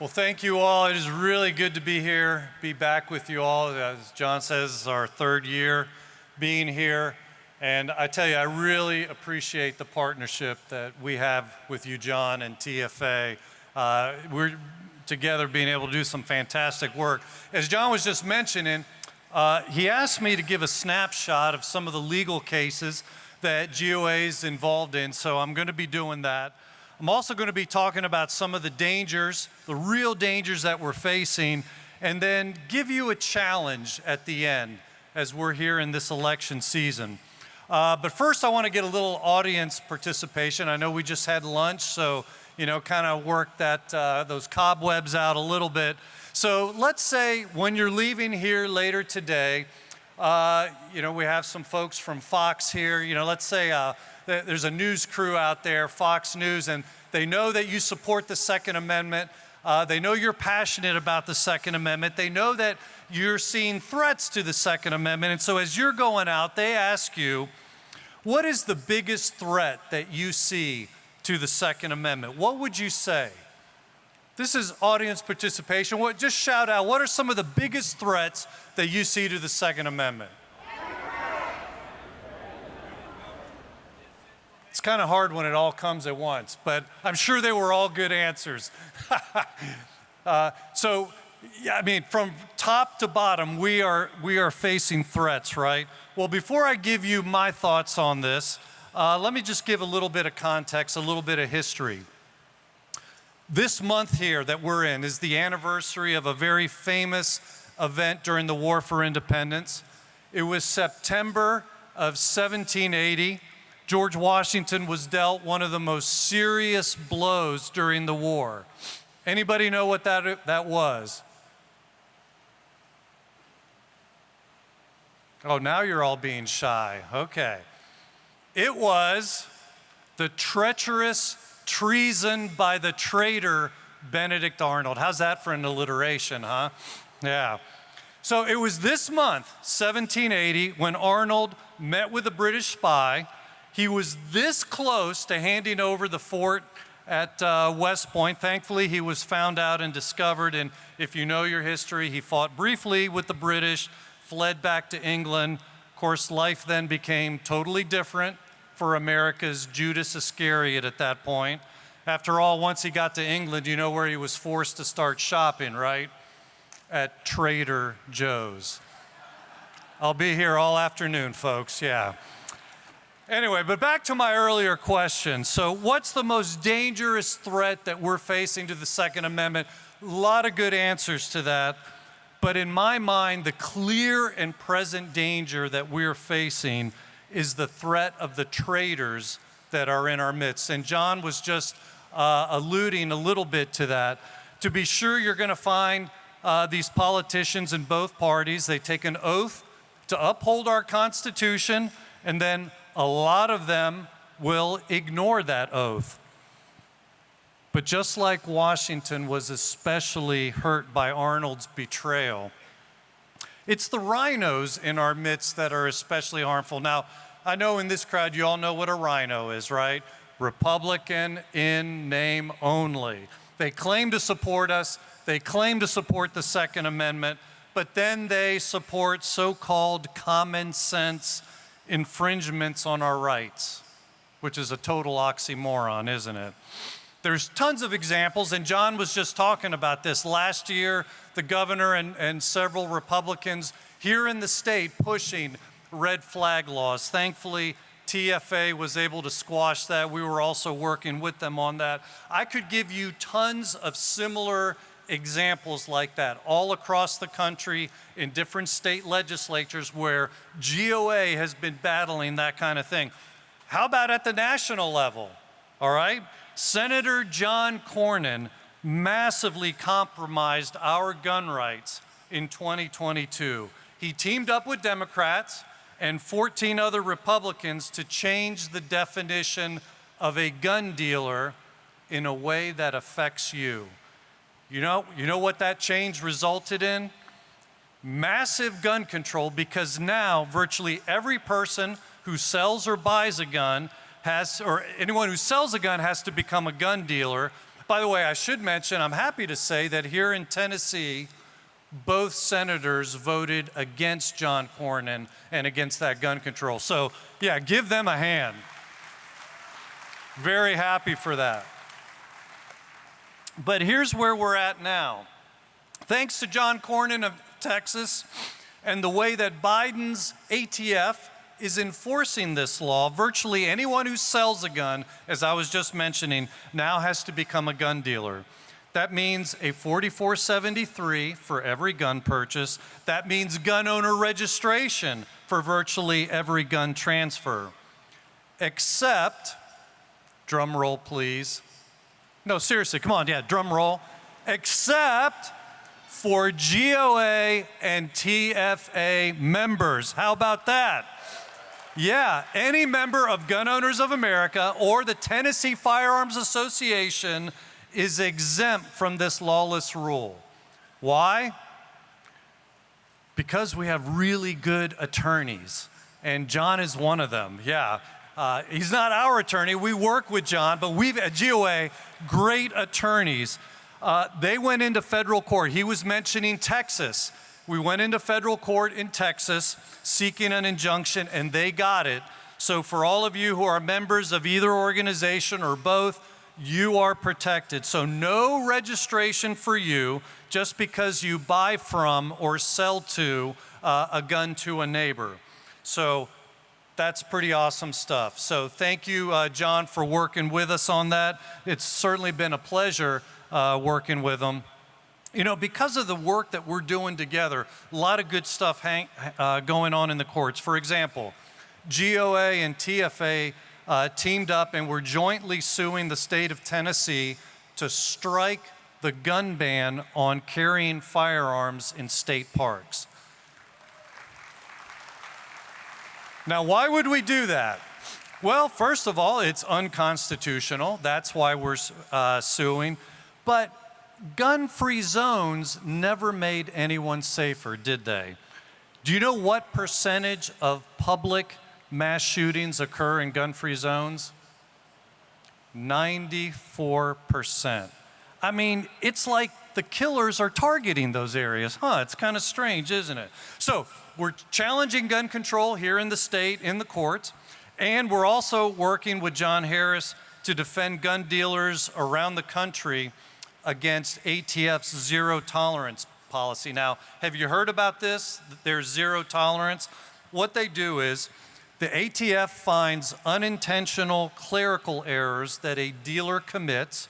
Well, thank you all. It is really good to be here, be back with you all. As John says, it's our third year being here. And I tell you, I really appreciate the partnership that we have with you, John, and TFA. We're together being able to do some fantastic work. As John was just mentioning, he asked me to give a snapshot of some of the legal cases that GOA is involved in, so I'm going to be doing that. I'm also going to be talking about some of the dangers, the real dangers that we're facing, and then give you a challenge at the end as we're here in this election season. But first, I want to get a little audience participation. I know we just had lunch, so, kind of work that, those cobwebs out a little bit. So let's say when you're leaving here later today, we have some folks from Fox here. Let's say there's a news crew out there, Fox News, and they know that you support the Second Amendment. They know you're passionate about the Second Amendment. They know that you're seeing threats to the Second Amendment. And so as you're going out, they ask you, what is the biggest threat that you see to the Second Amendment? What would you say? This is audience participation. Just shout out, what are some of the biggest threats that you see to the Second Amendment? It's kind of hard when it all comes at once, but I'm sure they were all good answers. From top to bottom, we are facing threats, right? Well, before I give you my thoughts on this, let me just give a little bit of context, a little bit of history. This month here that we're in is the anniversary of a very famous event during the War for Independence. It was September of 1780. George Washington was dealt one of the most serious blows during the war. Anybody know what that was? Oh, now you're all being shy. Okay. It was the treacherous treason by the traitor Benedict Arnold. How's that for an alliteration, huh? Yeah. So it was this month, 1780, when Arnold met with a British spy. He was this close to handing over the fort at West Point. Thankfully, he was found out and discovered, and if you know your history, he fought briefly with the British, fled back to England. Of course, life then became totally different for America's Judas Iscariot at that point. After all, once he got to England, you know where he was forced to start shopping, right? At Trader Joe's. I'll be here all afternoon, folks, yeah. Anyway, but back to my earlier question. So what's the most dangerous threat that we're facing to the Second Amendment? A lot of good answers to that. But in my mind, the clear and present danger that we're facing is the threat of the traitors that are in our midst. And John was just alluding a little bit to that. To be sure, you're going to find these politicians in both parties. They take an oath to uphold our Constitution, and then a lot of them will ignore that oath. But just like Washington was especially hurt by Arnold's betrayal, it's the rhinos in our midst that are especially harmful. Now, I know in this crowd, you all know what a rhino is, right? Republican in name only. They claim to support us. They claim to support the Second Amendment, but then they support so-called common sense infringements on our rights, which is a total oxymoron, isn't it? There's tons of examples, and John was just talking about this. Last year, the governor and several Republicans here in the state pushing red flag laws. Thankfully, TFA was able to squash that. We were also working with them on that. I could give you tons of similar examples like that all across the country in different state legislatures where GOA has been battling that kind of thing. How about at the national level? All right? Senator John Cornyn massively compromised our gun rights in 2022. He teamed up with Democrats and 14 other Republicans to change the definition of a gun dealer in a way that affects you. You know what that change resulted in? Massive gun control, because now virtually every person who sells or buys a gun or anyone who sells a gun has to become a gun dealer. By the way, I should mention, I'm happy to say that here in Tennessee, both senators voted against John Cornyn and against that gun control. So yeah, give them a hand. Very happy for that. But here's where we're at now. Thanks to John Cornyn of Texas and the way that Biden's ATF is enforcing this law, virtually anyone who sells a gun, as I was just mentioning, now has to become a gun dealer. That means a 4473 for every gun purchase. That means gun owner registration for virtually every gun transfer. Except, drum roll please. No, seriously, come on, yeah, drum roll. Except for GOA and TFA members. How about that? Yeah, any member of Gun Owners of America or the Tennessee Firearms Association is exempt from this lawless rule. Why? Because we have really good attorneys, and John is one of them, yeah. He's not our attorney, we work with John, but we've, at GOA, great attorneys. They went into federal court. He was mentioning Texas. We went into federal court in Texas seeking an injunction, and they got it. So for all of you who are members of either organization or both, you are protected. So no registration for you just because you buy from or sell to a gun to a neighbor. So that's pretty awesome stuff. So thank you, John, for working with us on that. It's certainly been a pleasure working with him. You know, because of the work that we're doing together, a lot of good stuff going on in the courts. For example, GOA and TFA teamed up and were jointly suing the state of Tennessee to strike the gun ban on carrying firearms in state parks. Now, why would we do that? Well, first of all, it's unconstitutional. That's why we're suing. But gun-free zones never made anyone safer, did they? Do you know what percentage of public mass shootings occur in gun-free zones? 94%. I mean, it's like the killers are targeting those areas. It's kind of strange, isn't it? So we're challenging gun control here in the state, in the courts, and we're also working with John Harris to defend gun dealers around the country against ATF's zero tolerance policy. Now, have you heard about this? There's zero tolerance. What they do is the ATF finds unintentional clerical errors that a dealer commits,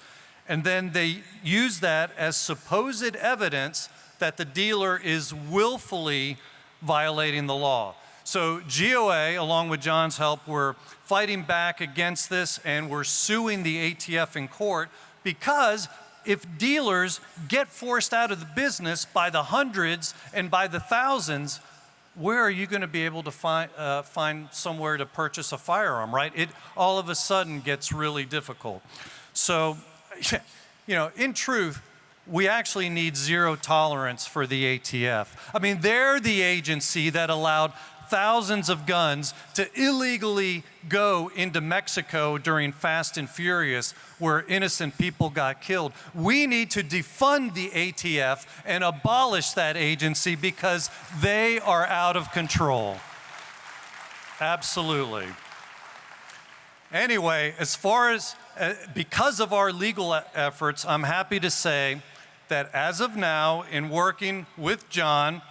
and then they use that as supposed evidence that the dealer is willfully violating the law. So GOA, along with John's help, we're fighting back against this, and we're suing the ATF in court because if dealers get forced out of the business by the hundreds and by the thousands, where are you going to be able to find somewhere to purchase a firearm, right? It all of a sudden gets really difficult. So, you know, in truth, we actually need zero tolerance for the ATF. I mean, they're the agency that allowed thousands of guns to illegally go into Mexico during Fast and Furious, where innocent people got killed. We need to defund the ATF and abolish that agency because they are out of control. Absolutely. Anyway, as far as, because of our legal efforts, I'm happy to say that as of now, in working with John,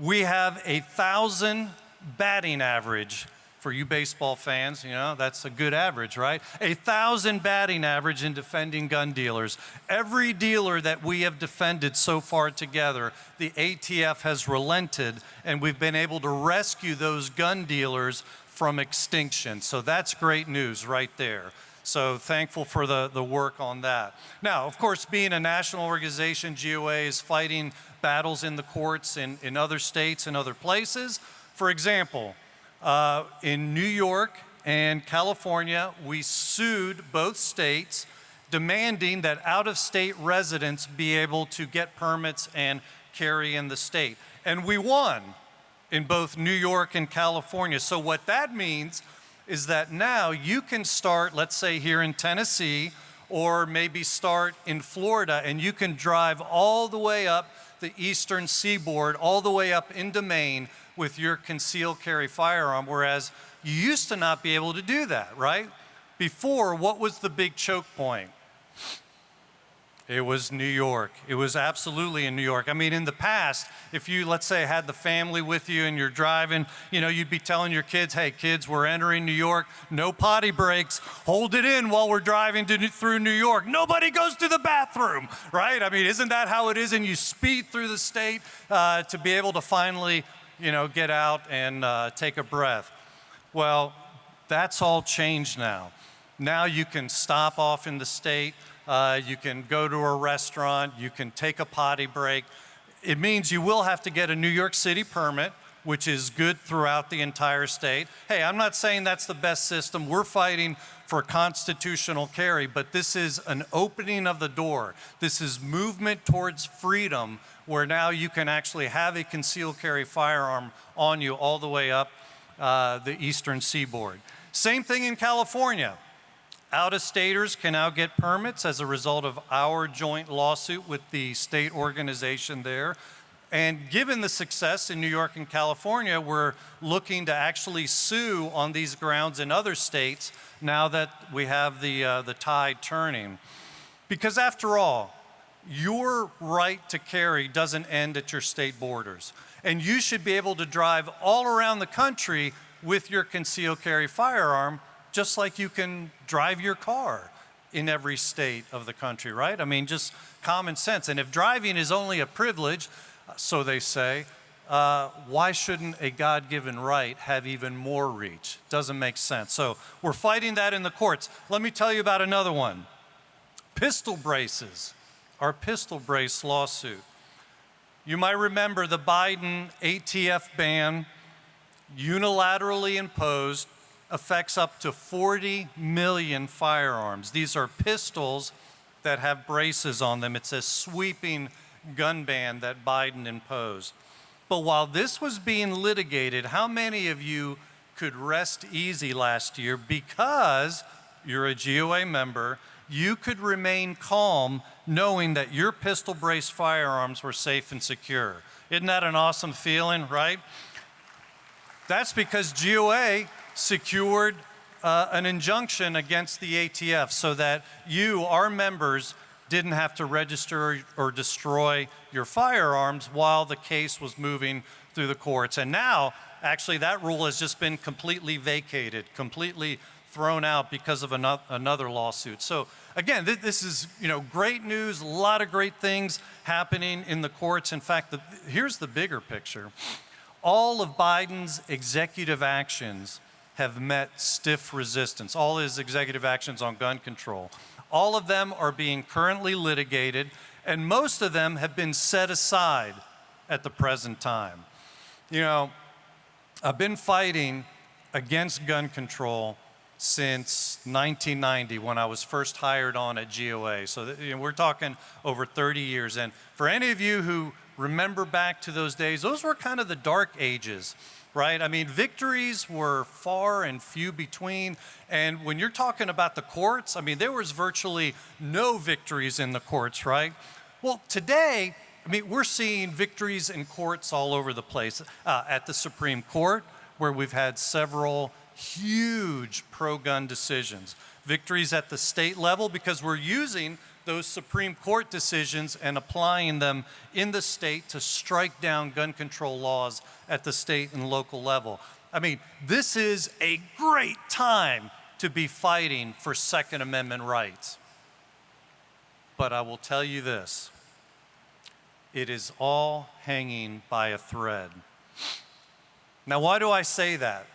we have 1,000 batting average. For you baseball fans, you know, that's a good average, right? 1,000 batting average in defending gun dealers. Every dealer that we have defended so far together, the ATF has relented, and we've been able to rescue those gun dealers from extinction. So that's great news right there. So thankful for the work on that. Now, of course, being a national organization, GOA is fighting battles in the courts in other states and other places. For example, in New York and California, we sued both states demanding that out-of-state residents be able to get permits and carry in the state. And we won in both New York and California. So what that means is that now you can start, let's say here in Tennessee or maybe start in Florida, and you can drive all the way up the eastern seaboard, all the way up into Maine with your concealed carry firearm, whereas you used to not be able to do that, right? Before, what was the big choke point? It was New York. It was absolutely in New York. I mean, in the past, if you, let's say, had the family with you and you're driving, you know, you'd be telling your kids, hey, kids, we're entering New York. No potty breaks. Hold it in while we're driving through New York. Nobody goes to the bathroom, right? I mean, isn't that how it is? And you speed through the state to be able to finally, you know, get out and take a breath. Well, that's all changed now. Now you can stop off in the state. You can go to a restaurant, you can take a potty break. It means you will have to get a New York City permit, which is good throughout the entire state. Hey, I'm not saying that's the best system. We're fighting for constitutional carry, but this is an opening of the door. This is movement towards freedom, where now you can actually have a concealed carry firearm on you all the way up the eastern seaboard. Same thing in California. Out-of-staters can now get permits as a result of our joint lawsuit with the state organization there. And given the success in New York and California, we're looking to actually sue on these grounds in other states now that we have the tide turning. Because after all, your right to carry doesn't end at your state borders. And you should be able to drive all around the country with your concealed carry firearm, just like you can drive your car in every state of the country, right? I mean, just common sense. And if driving is only a privilege, so they say, why shouldn't a God-given right have even more reach? Doesn't make sense. So we're fighting that in the courts. Let me tell you about another one. Pistol braces, our pistol brace lawsuit. You might remember the Biden ATF ban, unilaterally imposed, affects up to 40 million firearms. These are pistols that have braces on them. It's a sweeping gun ban that Biden imposed. But while this was being litigated, how many of you could rest easy last year because you're a GOA member? You could remain calm knowing that your pistol brace firearms were safe and secure. Isn't that an awesome feeling, right? That's because GOA secured an injunction against the ATF so that you, our members, didn't have to register or destroy your firearms while the case was moving through the courts. And now, actually, that rule has just been completely vacated, completely thrown out because of another lawsuit. So again, this is, you know, great news, a lot of great things happening in the courts. In fact, here's the bigger picture. All of Biden's executive actions have met stiff resistance, all his executive actions on gun control. All of them are being currently litigated, and most of them have been set aside at the present time. You know, I've been fighting against gun control since 1990 when I was first hired on at GOA. So we're talking over 30 years. And for any of you who remember back to those days, those were kind of the dark ages, right? I mean, victories were far and few between. And when you're talking about the courts, I mean, there was virtually no victories in the courts, right? Well, today, I mean, we're seeing victories in courts all over the place. At the Supreme Court, where we've had several huge pro-gun decisions. Victories at the state level because we're using those Supreme Court decisions and applying them in the state to strike down gun control laws at the state and local level. I mean, this is a great time to be fighting for Second Amendment rights. But I will tell you this, it is all hanging by a thread. Now, why do I say that?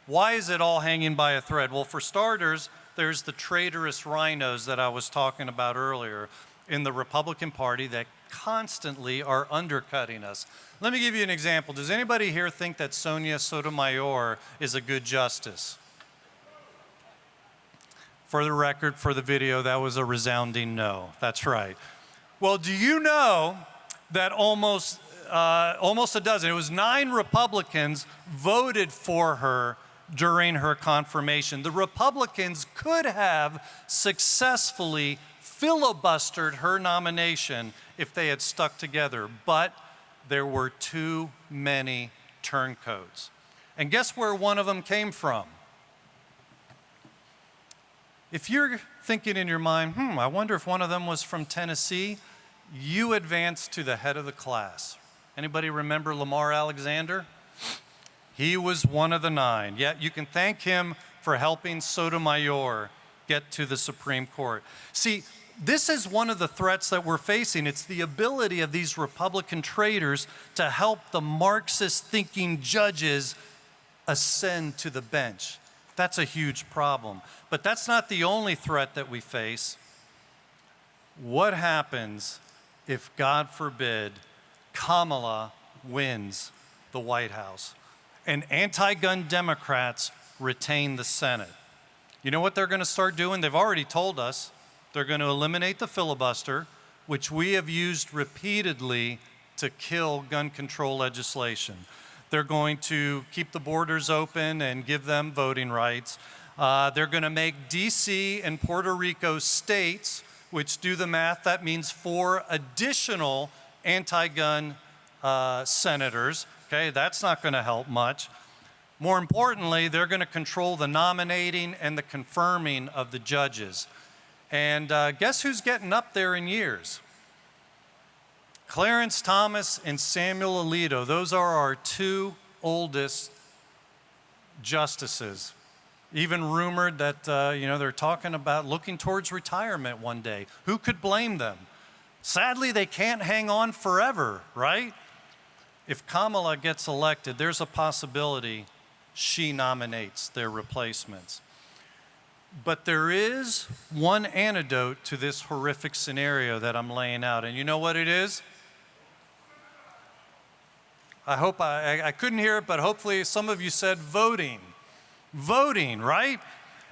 Why is it all hanging by a thread? Well, for starters, there's the traitorous rhinos that I was talking about earlier in the Republican Party that constantly are undercutting us. Let me give you an example. Does anybody here think that Sonia Sotomayor is a good justice? For the record, for the video, that was a resounding no. That's right. Well, do you know that almost a dozen, it was 9 Republicans voted for her during her confirmation. The Republicans could have successfully filibustered her nomination if they had stuck together, but there were too many turncoats. And guess where one of them came from? If you're thinking in your mind, I wonder if one of them was from Tennessee, you advance to the head of the class. Anybody remember Lamar Alexander? He was one of the 9. Yet you can thank him for helping Sotomayor get to the Supreme Court. See, this is one of the threats that we're facing. It's the ability of these Republican traitors to help the Marxist-thinking judges ascend to the bench. That's a huge problem. But that's not the only threat that we face. What happens if, God forbid, Kamala wins the White House and anti-gun Democrats retain the Senate? You know what they're going to start doing? They've already told us. They're going to eliminate the filibuster, which we have used repeatedly to kill gun control legislation. They're going to keep the borders open and give them voting rights. They're going to make D.C. and Puerto Rico states, which, do the math, that means 4 additional anti-gun senators. Okay, that's not going to help much. More importantly, they're going to control the nominating and the confirming of the judges. And guess who's getting up there in years? Clarence Thomas and Samuel Alito. Those are our 2 oldest justices. Even rumored that they're talking about looking towards retirement one day. Who could blame them? Sadly, they can't hang on forever, right? If Kamala gets elected, there's a possibility she nominates their replacements. But there is one antidote to this horrific scenario that I'm laying out, and you know what it is? I hope I couldn't hear it, but hopefully some of you said voting. Voting, right?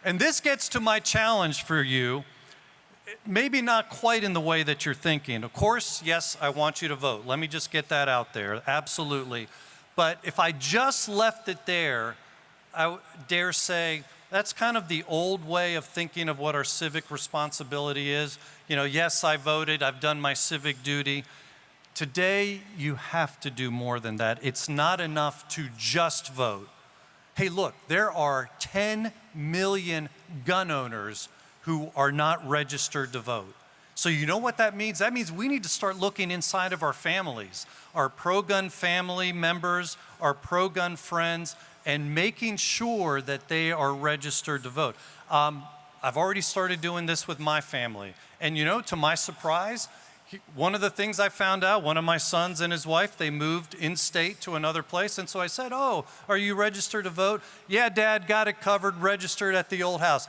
And this gets to my challenge for you, maybe not quite in the way that you're thinking. Of course, yes, I want you to vote. Let me just get that out there, absolutely. But if I just left it there, I dare say that's kind of the old way of thinking of what our civic responsibility is. Yes, I voted, I've done my civic duty. Today, you have to do more than that. It's not enough to just vote. Hey, look, there are 10 million gun owners who are not registered to vote. So you know what that means? That means we need to start looking inside of our families, our pro-gun family members, our pro-gun friends, and making sure that they are registered to vote. I've already started doing this with my family. And to my surprise, one of the things I found out, one of my sons and his wife, they moved in-state to another place. And so I said, "Oh, are you registered to vote?" "Yeah, Dad, got it covered, registered at the old house."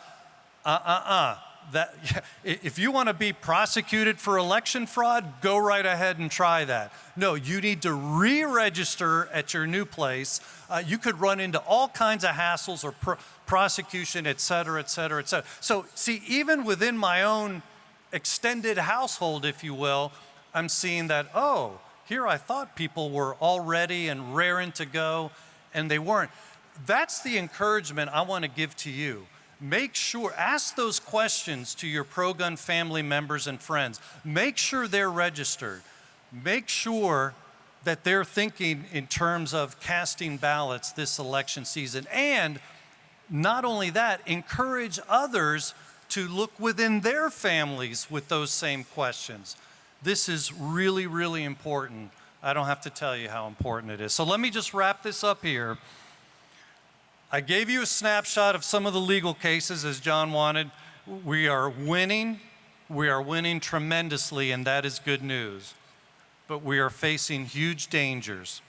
If you want to be prosecuted for election fraud, go right ahead and try that. No, you need to re-register at your new place. You could run into all kinds of hassles or prosecution, et cetera, et cetera, et cetera. So see, even within my own extended household, if you will, I'm seeing that, here I thought people were all ready and raring to go, and they weren't. That's the encouragement I want to give to you. Make sure, ask those questions to your pro-gun family members and friends. Make sure they're registered. Make sure that they're thinking in terms of casting ballots this election season. And not only that, encourage others to look within their families with those same questions. This is really, really important. I don't have to tell you how important it is. So let me just wrap this up here. I gave you a snapshot of some of the legal cases as John wanted. We are winning. We are winning tremendously, and that is good news. But we are facing huge dangers.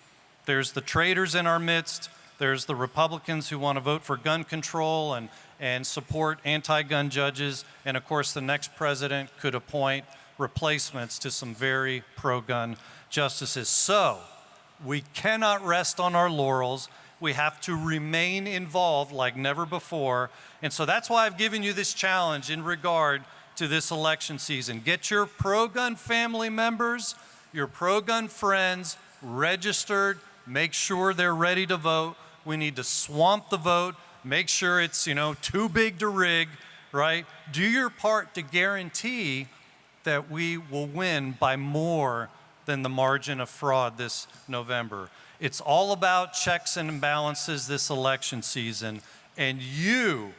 There's the traitors in our midst. There's the Republicans who want to vote for gun control and support anti-gun judges. And of course, the next president could appoint replacements to some very pro-gun justices. So we cannot rest on our laurels. We have to remain involved like never before. And so that's why I've given you this challenge in regard to this election season. Get your pro-gun family members, your pro-gun friends registered. Make sure they're ready to vote. We need to swamp the vote. make sure it's, too big to rig, right? Do your part to guarantee that we will win by more than the margin of fraud this November. It's all about checks and balances this election season, and you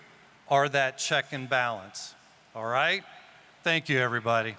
are that check and balance, all right? Thank you, everybody.